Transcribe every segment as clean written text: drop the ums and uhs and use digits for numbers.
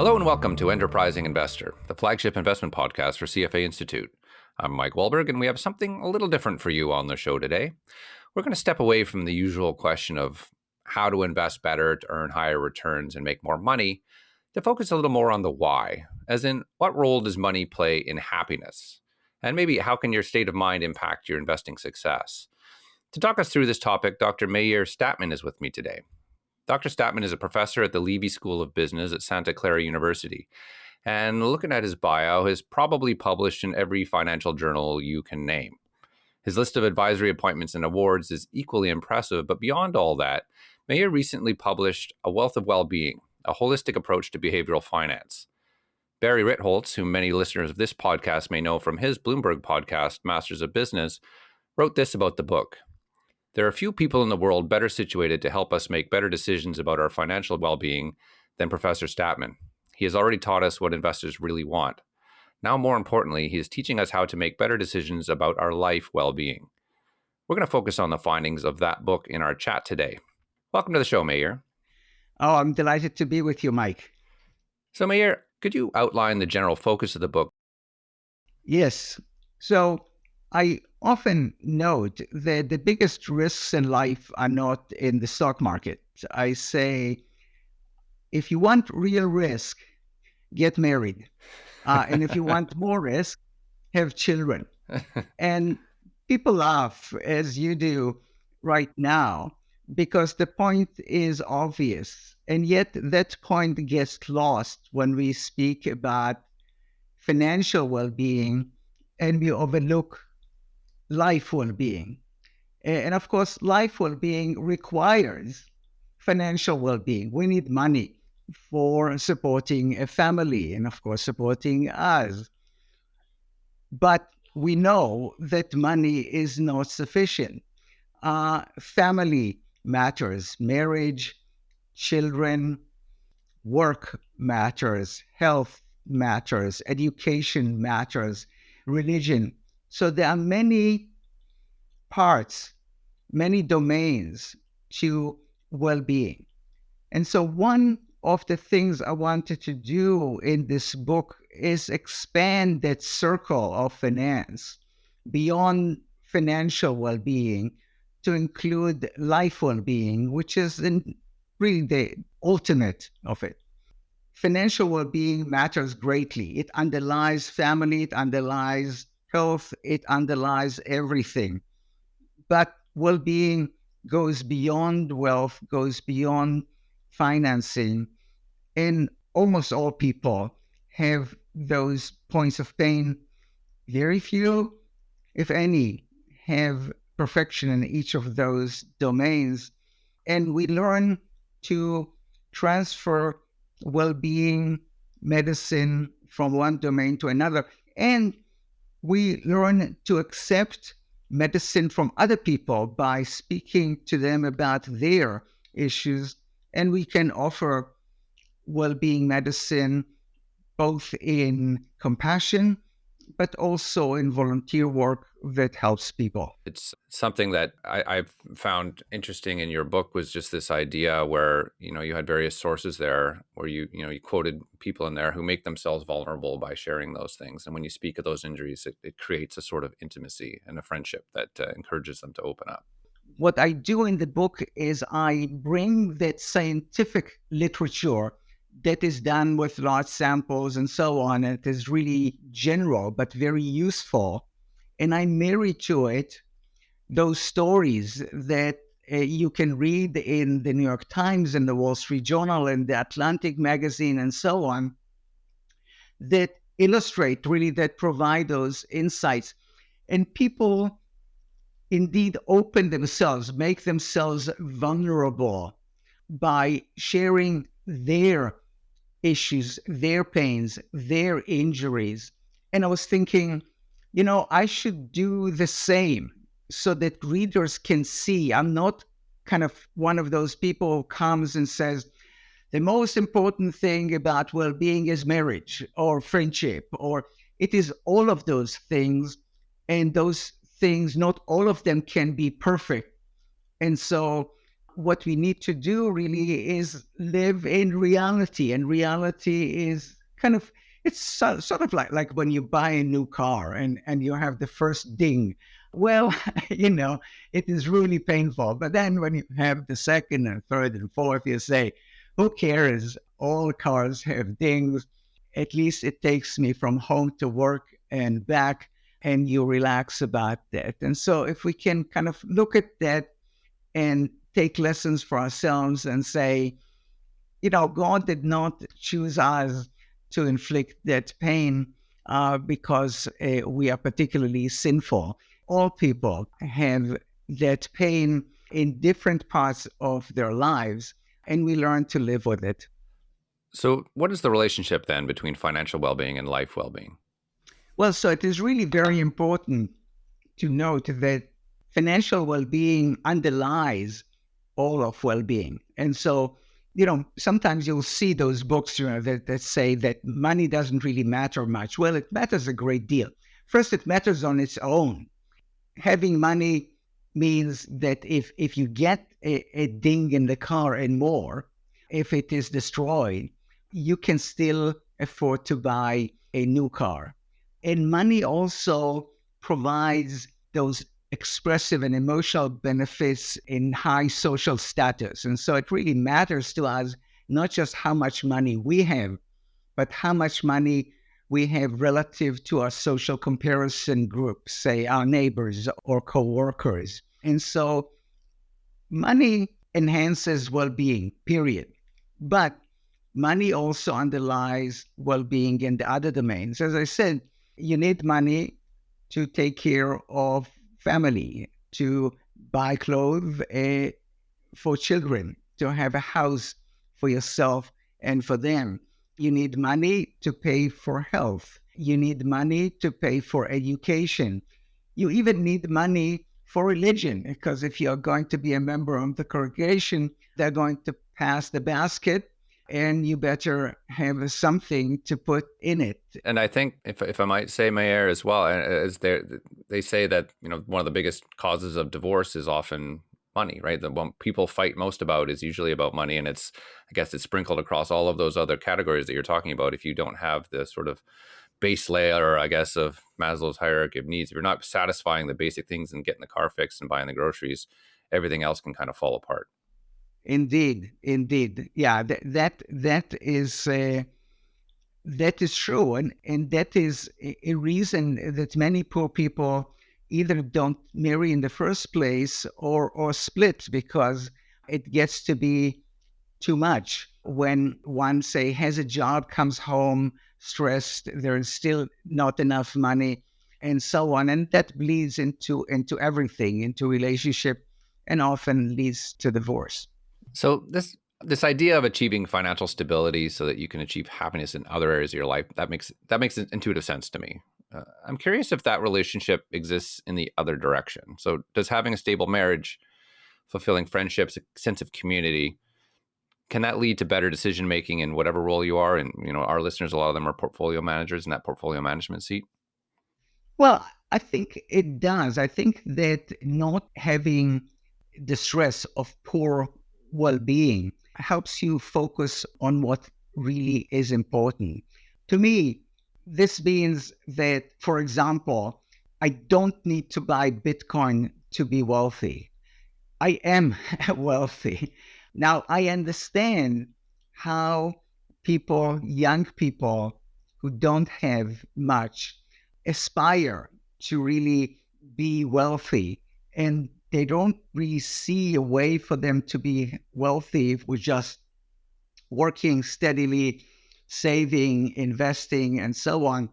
Hello and welcome to Enterprising Investor, the flagship investment podcast for CFA Institute. I'm Mike Wahlberg, and we have something a little different for you on the show today. We're going to step away from the usual question of how to invest better to earn higher returns and make more money to focus a little more on the why, as in what role does money play in happiness? And maybe how can your state of mind impact your investing success? To talk us through this topic, Dr. Meir Statman is with me today. Dr. Statman is a professor at the Levy School of Business at Santa Clara University. And looking at his bio, has probably published in every financial journal you can name. His list of advisory appointments and awards is equally impressive, but beyond all that, Meir recently published A Wealth of Wellbeing, a holistic approach to behavioral finance. Barry Ritholtz, whom many listeners of this podcast may know from his Bloomberg podcast, Masters of Business, wrote this about the book. There are few people in the world better situated to help us make better decisions about our financial well-being than Professor Statman. He has already taught us what investors really want. Now, more importantly, he is teaching us how to make better decisions about our life well-being. We're going to focus on the findings of that book in our chat today. Welcome to the show, Meir. Oh, I'm delighted to be with you, Mike. So, Meir, could you outline the general focus of the book? Yes. So I often note that the biggest risks in life are not in the stock market. I say, if you want real risk, get married. And if you want more risk, have children. And people laugh, as you do right now, because the point is obvious. And yet that point gets lost when we speak about financial well-being and we overlook life well-being. And of course, life well-being requires financial well-being. We need money for supporting a family and, of course, supporting us. But we know that money is not sufficient. Family matters, marriage, children, work matters, health matters, education matters, religion. So there are many parts, many domains to well-being. And so one of the things I wanted to do in this book is expand that circle of finance beyond financial well-being to include life well-being, which is really the ultimate of it. Financial well-being matters greatly. It underlies family, it underlies health, it underlies everything. But well-being goes beyond wealth, goes beyond financing. And almost all people have those points of pain. Very few, if any, have perfection in each of those domains. And we learn to transfer well-being medicine from one domain to another. And we learn to accept medicine from other people by speaking to them about their issues. And we can offer well-being medicine both in compassion, but also in volunteer work that helps people. It's something that I've found interesting in your book was just this idea where, you had various sources there where you quoted people in there who make themselves vulnerable by sharing those things. And when you speak of those injuries, it creates a sort of intimacy and a friendship that encourages them to open up. What I do in the book is I bring that scientific literature that is done with large samples and so on. And it is really general, but very useful. And I marry to it those stories that you can read in the New York Times and the Wall Street Journal and the Atlantic magazine and so on that illustrate really, that provide those insights. And people indeed open themselves, make themselves vulnerable by sharing their issues, their pains, their injuries. And I was thinking, I should do the same so that readers can see. I'm not kind of one of those people who comes and says, the most important thing about well-being is marriage or friendship, or it is all of those things. And those things, not all of them can be perfect. And so what we need to do really is live in reality. And reality is kind of, it's sort of like when you buy a new car and you have the first ding. Well, it is really painful. But then when you have the second and third and fourth, you say, who cares? All cars have dings. At least it takes me from home to work and back, and you relax about that. And so if we can kind of look at that and take lessons for ourselves and say, God did not choose us to inflict that pain because we are particularly sinful. All people have that pain in different parts of their lives, and we learn to live with it. So, what is the relationship then between financial well-being and life well-being? Well, so it is really very important to note that financial well-being underlies all of well-being. And so, sometimes you'll see those books, that say that money doesn't really matter much. Well, it matters a great deal. First, it matters on its own. Having money means that if you get a ding in the car and more, if it is destroyed, you can still afford to buy a new car. And money also provides those expressive and emotional benefits in high social status. And so it really matters to us not just how much money we have, but how much money we have relative to our social comparison groups, say our neighbors or coworkers. And so money enhances well-being, period. But money also underlies well-being in the other domains. As I said, you need money to take care of family, to buy clothes for children, to have a house for yourself and for them. You need money to pay for health. You need money to pay for education. You even need money for religion, because if you're going to be a member of the congregation, they're going to pass the basket, and you better have something to put in it. And I think, if I might say, Meir, as well, as they say that one of the biggest causes of divorce is often money, right? The one people fight most about is usually about money, and I guess it's sprinkled across all of those other categories that you're talking about. If you don't have the sort of base layer, I guess, of Maslow's hierarchy of needs, if you're not satisfying the basic things and getting the car fixed and buying the groceries, everything else can kind of fall apart. Indeed. Yeah, that is true, and that is a reason that many poor people either don't marry in the first place or split, because it gets to be too much. When one, say, has a job, comes home stressed, there is still not enough money, and so on, and that bleeds into everything, into relationship, and often leads to divorce. So this idea of achieving financial stability so that you can achieve happiness in other areas of your life, that makes intuitive sense to me. I'm curious if that relationship exists in the other direction. So does having a stable marriage, fulfilling friendships, a sense of community, can that lead to better decision making in whatever role you are? And our listeners, a lot of them are portfolio managers in that portfolio management seat. Well, I think it does. I think that not having the stress of poor well-being helps you focus on what really is important. To me, this means that, for example, I don't need to buy Bitcoin to be wealthy. I am wealthy. Now, I understand how young people who don't have much, aspire to really be wealthy, and they don't really see a way for them to be wealthy with just working steadily, saving, investing, and so on.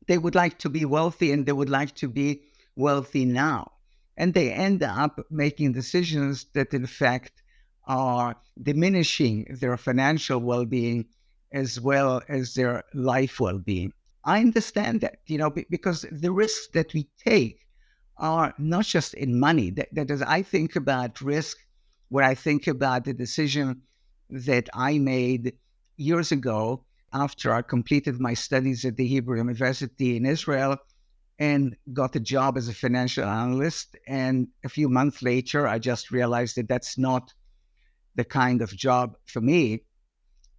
They would like to be wealthy, and they would like to be wealthy now. And they end up making decisions that, in fact, are diminishing their financial well-being as well as their life well-being. I understand that, because the risks that we take are not just in money. That is, I think about risk when I think about the decision that I made years ago after I completed my studies at the Hebrew University in Israel and got a job as a financial analyst. And a few months later, I just realized that that's not the kind of job for me.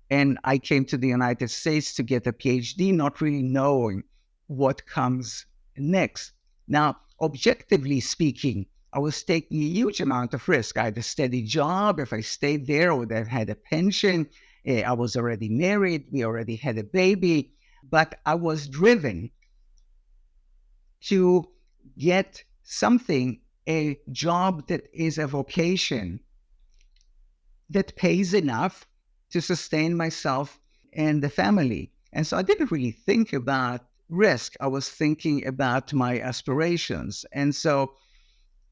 And I came to the United States to get a PhD, not really knowing what comes next. Now, objectively speaking, I was taking a huge amount of risk. I had a steady job. If I stayed there, I would have had a pension. I was already married. We already had a baby. But I was driven to get something, a job that is a vocation that pays enough to sustain myself and the family. And so I didn't really think about risk. I was thinking about my aspirations. And so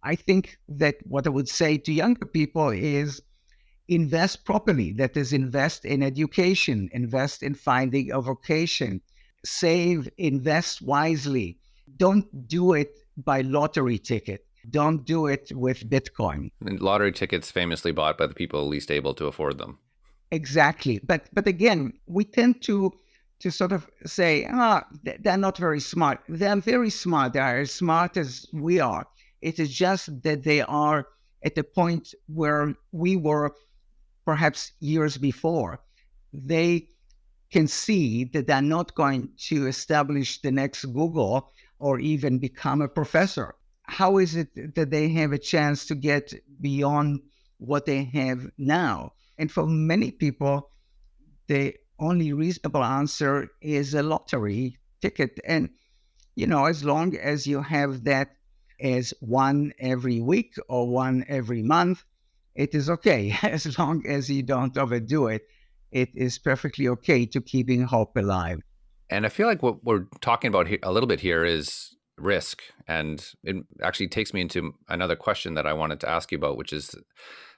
I think that what I would say to younger people is invest properly. That is, invest in education, invest in finding a vocation, save, invest wisely. Don't do it by lottery ticket. Don't do it with Bitcoin. And lottery tickets famously bought by the people least able to afford them. Exactly. But again, we tend to sort of say, they're not very smart. They're very smart. They are as smart as we are. It is just that they are at a point where we were perhaps years before. They can see that they're not going to establish the next Google or even become a professor. How is it that they have a chance to get beyond what they have now? And for many people, the only reasonable answer is a lottery ticket. And, as long as you have that as one every week or one every month, it is okay. As long as you don't overdo it, it is perfectly okay to keeping hope alive. And I feel like what we're talking about here, a little bit here, is risk. And it actually takes me into another question that I wanted to ask you about, which is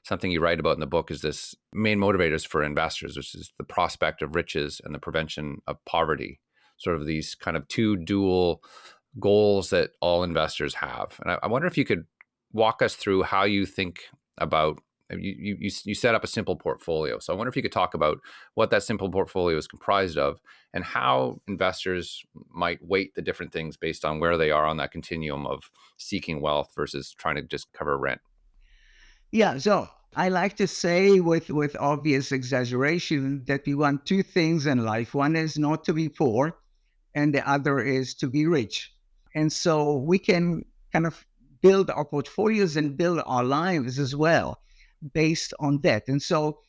something you write about in the book, is this main motivators for investors, which is the prospect of riches and the prevention of poverty, sort of these kind of two dual goals that all investors have. And I wonder if you could walk us through how you think about, you set up a simple portfolio. So I wonder if you could talk about what that simple portfolio is comprised of and how investors might weight the different things based on where they are on that continuum of seeking wealth versus trying to just cover rent. Yeah, so I like to say with obvious exaggeration that we want two things in life. One is not to be poor, and the other is to be rich. And so we can kind of build our portfolios and build our lives as well based on that. And so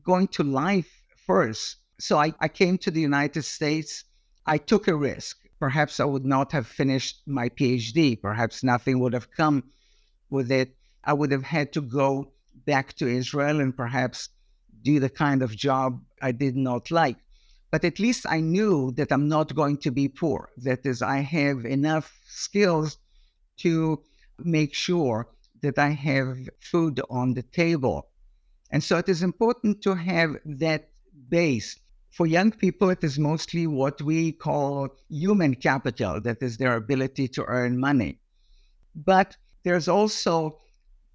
going to life first. So I came to the United States. I took a risk. Perhaps I would not have finished my PhD. Perhaps nothing would have come with it. I would have had to go back to Israel and perhaps do the kind of job I did not like. But at least I knew that I'm not going to be poor. That is, I have enough skills to make sure that I have food on the table. And so it is important to have that base. For young people, it is mostly what we call human capital, that is their ability to earn money. But there's also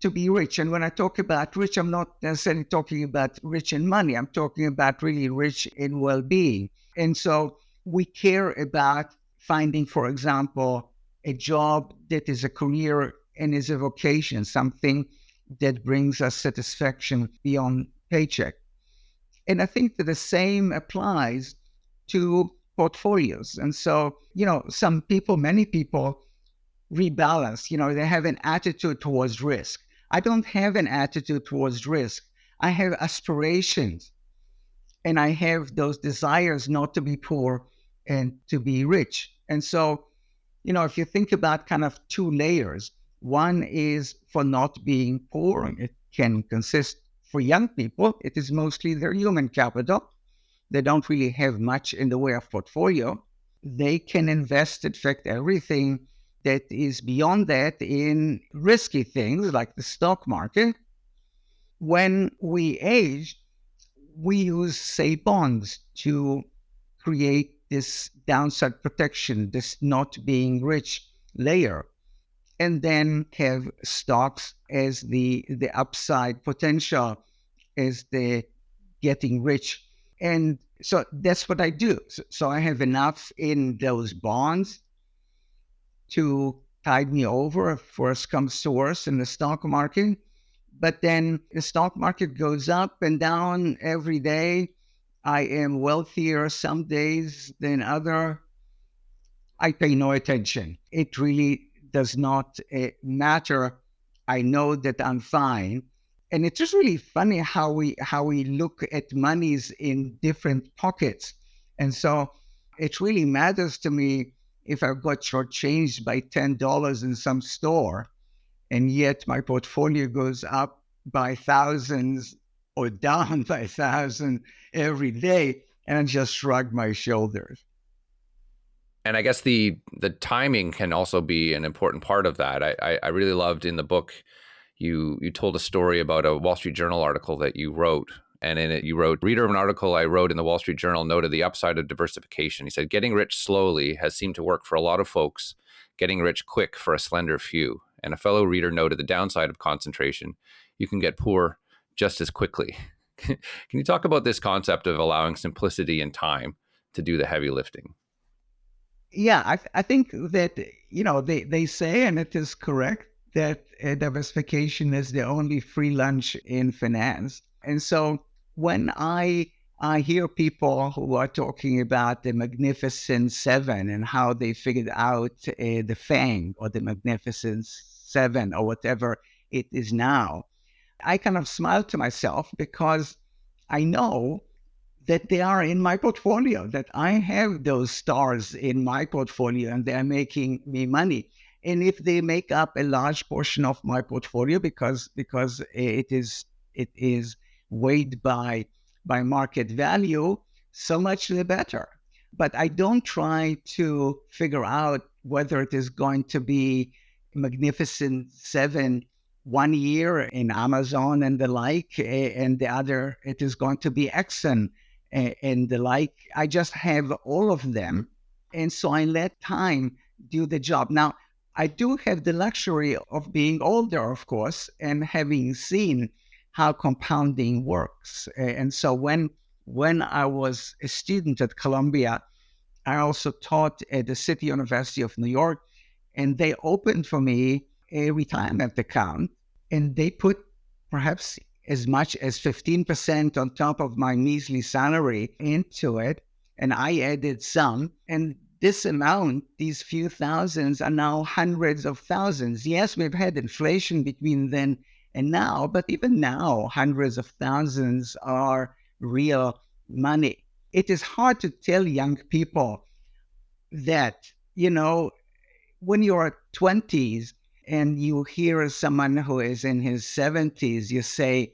to be rich. And when I talk about rich, I'm not necessarily talking about rich in money. I'm talking about really rich in well-being. And so we care about finding, for example, a job that is a career and is a vocation, something that brings us satisfaction beyond paycheck. And I think that the same applies to portfolios. And so, many people rebalance, they have an attitude towards risk. I don't have an attitude towards risk. I have aspirations and I have those desires not to be poor and to be rich. And so, if you think about kind of two layers, one is for not being poor, and it can consist for young people, it is mostly their human capital. They don't really have much in the way of portfolio. They can invest, in fact, everything that is beyond that in risky things like the stock market. When we age, we use, say, bonds to create this downside protection, this not being rich layer, and then have stocks as the upside potential, as the getting rich. And so that's what I do. So I have enough in those bonds to tide me over if worse comes to worse in the stock market. But then the stock market goes up and down every day. I am wealthier some days than other. I pay no attention. It really does not matter. I know that I'm fine. And it's just really funny how we look at monies in different pockets. And so it really matters to me if I got shortchanged by $10 in some store, and yet my portfolio goes up by thousands or down by thousands every day, and I just shrug my shoulders. And I guess the timing can also be an important part of that. I really loved in the book, you told a story about a Wall Street Journal article that you wrote. And in it, you wrote, reader of an article I wrote in the Wall Street Journal noted the upside of diversification. He said, getting rich slowly has seemed to work for a lot of folks, getting rich quick for a slender few. And a fellow reader noted the downside of concentration. You can get poor just as quickly. Can you talk about this concept of allowing simplicity and time to do the heavy lifting? Yeah, I think that, they say, and it is correct, that diversification is the only free lunch in finance. And so when I hear people who are talking about the Magnificent Seven and how they figured out the FANG or the Magnificent Seven or whatever it is now, I kind of smile to myself because I know that they are in my portfolio, that I have those stars in my portfolio and they're making me money. And if they make up a large portion of my portfolio because it is weighed by market value, so much the better. But I don't try to figure out whether it is going to be Magnificent Seven 1 year in Amazon and the like, and the other it is going to be Exxon and the like. I just have all of them. And so I let time do the job. Now, I do have the luxury of being older, of course, and having seen how compounding works. And so when I was a student at Columbia, I also taught at the City University of New York, and they opened for me a retirement account, and they put perhaps as much as 15% on top of my measly salary into it. And I added some. And this amount, these few thousands, are now hundreds of thousands. Yes, we've had inflation between then and now, but even now, hundreds of thousands are real money. It is hard to tell young people that, when you're 20s and you hear someone who is in his 70s, you say,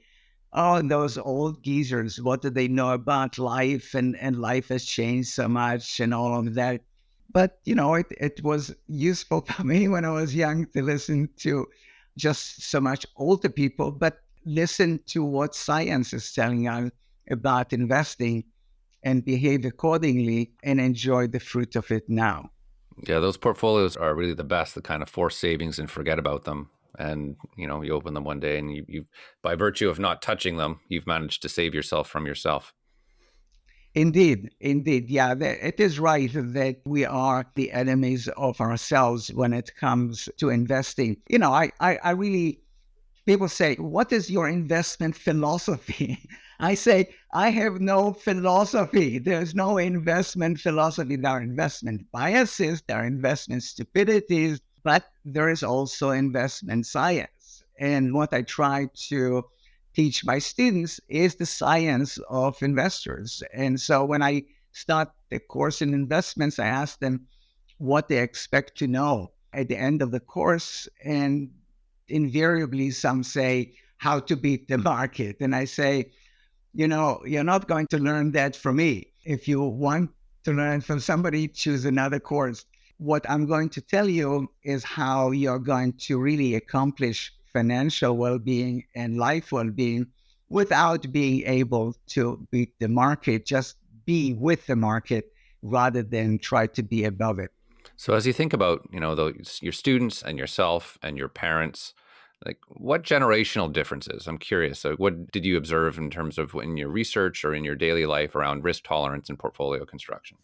oh, those old geezers, what do they know about life? And life has changed so much and all of that. But, it was useful for me when I was young to listen to just so much older people, but listen to what science is telling us about investing and behave accordingly and enjoy the fruit of it now. Yeah, those portfolios are really the best, the kind of force savings and forget about them. And, you open them one day and you by virtue of not touching them, you've managed to save yourself from yourself. Indeed, indeed. Yeah, it is right that we are the enemies of ourselves when it comes to investing. I really, people say, what is your investment philosophy? I say, I have no philosophy. There's no investment philosophy. There are investment biases, there are investment stupidities, but there is also investment science. And what I try to teach my students is the science of investors. And so when I start the course in investments, I ask them what they expect to know at the end of the course. And invariably, some say how to beat the market. And I say, you're not going to learn that from me. If you want to learn from somebody, choose another course. What I'm going to tell you is how you're going to really accomplish financial well-being and life well-being without being able to beat the market. Just be with the market rather than try to be above it. So as you think about, your students and yourself and your parents, like what generational differences? I'm curious. So what did you observe in terms of in your research or in your daily life around risk tolerance and portfolio construction?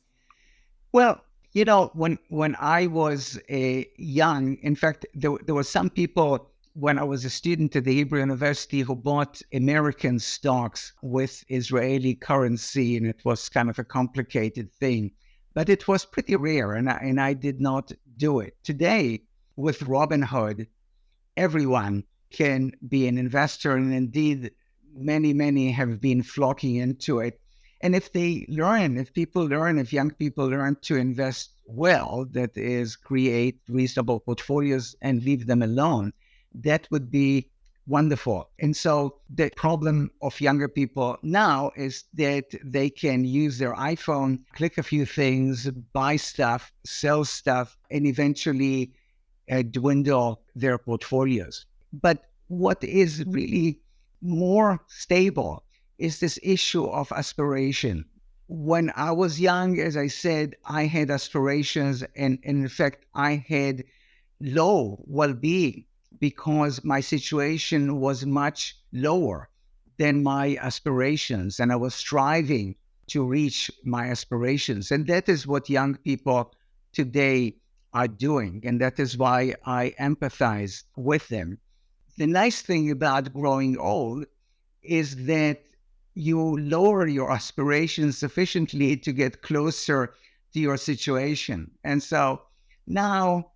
Well, When I was young, in fact, there were some people when I was a student at the Hebrew University who bought American stocks with Israeli currency, and it was kind of a complicated thing. But it was pretty rare, and I did not do it. Today, with Robinhood, everyone can be an investor, and indeed, many have been flocking into it. And if if young people learn to invest well, that is, create reasonable portfolios and leave them alone, that would be wonderful. And so the problem of younger people now is that they can use their iPhone, click a few things, buy stuff, sell stuff, and eventually dwindle their portfolios. But what is really more stable is this issue of aspiration. When I was young, as I said, I had aspirations, and in fact, I had low well being because my situation was much lower than my aspirations, and I was striving to reach my aspirations. And that is what young people today are doing, and that is why I empathize with them. The nice thing about growing old is that you lower your aspirations sufficiently to get closer to your situation. And so now,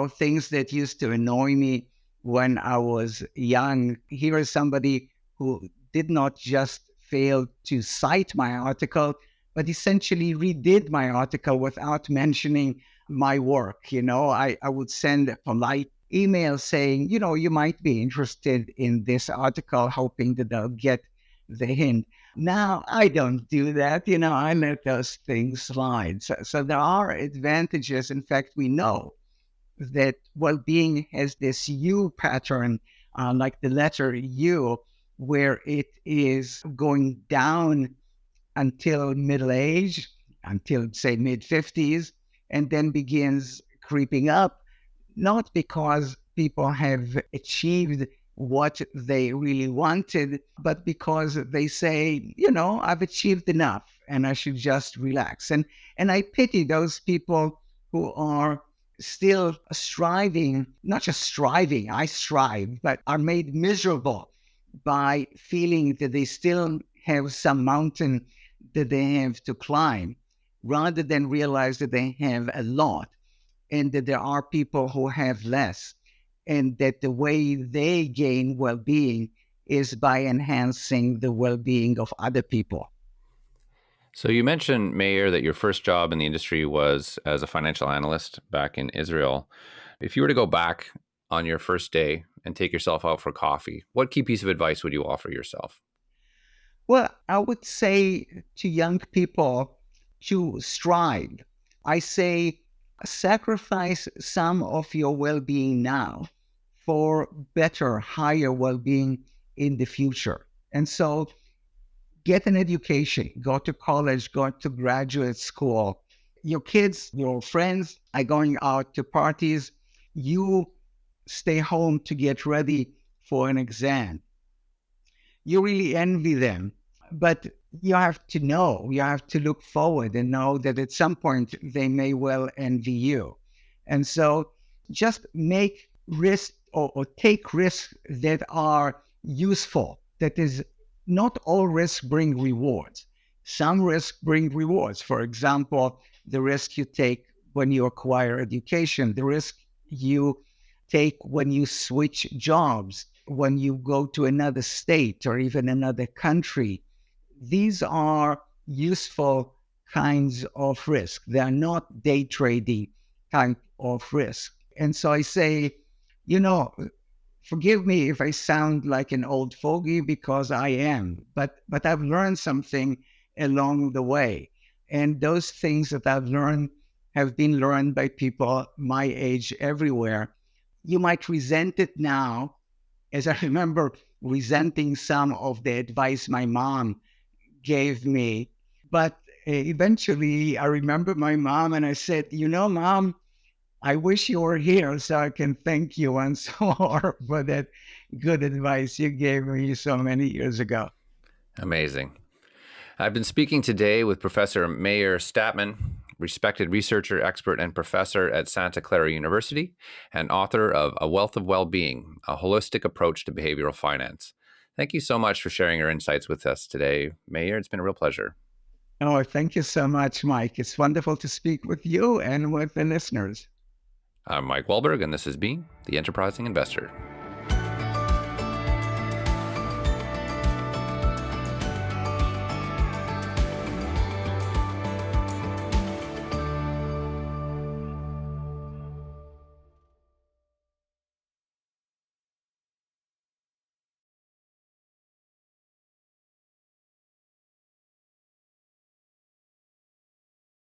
things that used to annoy me when I was young, here is somebody who did not just fail to cite my article, but essentially redid my article without mentioning my work. I would send a polite email saying, you might be interested in this article, hoping that they'll get the hint. Now, I don't do that. I let those things slide. So there are advantages. In fact, we know that well-being has this U pattern, like the letter U, where it is going down until middle age, until, say, mid-50s, and then begins creeping up, not because people have achieved what they really wanted, but because they say, I've achieved enough and I should just relax. And I pity those people who are still striving, not just striving, I strive, but are made miserable by feeling that they still have some mountain that they have to climb, rather than realize that they have a lot and that there are people who have less, and that the way they gain well-being is by enhancing the well-being of other people. So you mentioned, Meir, that your first job in the industry was as a financial analyst back in Israel. If you were to go back on your first day and take yourself out for coffee, what key piece of advice would you offer yourself? Well, I would say to young people to strive. I say sacrifice some of your well-being now for better, higher well-being in the future. And so get an education, go to college, go to graduate school. Your kids, your friends are going out to parties. You stay home to get ready for an exam. You really envy them, but you have to look forward and know that at some point they may well envy you. And so just make risks or take risks that are useful. That is, not all risks bring rewards. Some risks bring rewards. For example, the risk you take when you acquire education, the risk you take when you switch jobs, when you go to another state or even another country. These are useful kinds of risk. They are not day trading kind of risk. And so I say, you know, forgive me if I sound like an old fogey, because I am, but I've learned something along the way. And those things that I've learned have been learned by people my age everywhere. You might resent it now, as I remember resenting some of the advice my mom gave me. But eventually I remember my mom and I said, Mom, I wish you were here so I can thank you once more for that good advice you gave me so many years ago. Amazing. I've been speaking today with Professor Meir Statman. respected researcher, expert, and professor at Santa Clara University, and author of A Wealth of Wellbeing, a holistic approach to behavioral finance. Thank you so much for sharing your insights with us today, Meir. It's been a real pleasure. Oh, thank you so much, Mike. It's wonderful to speak with you and with the listeners. I'm Mike Wahlberg, and this has been The Enterprising Investor.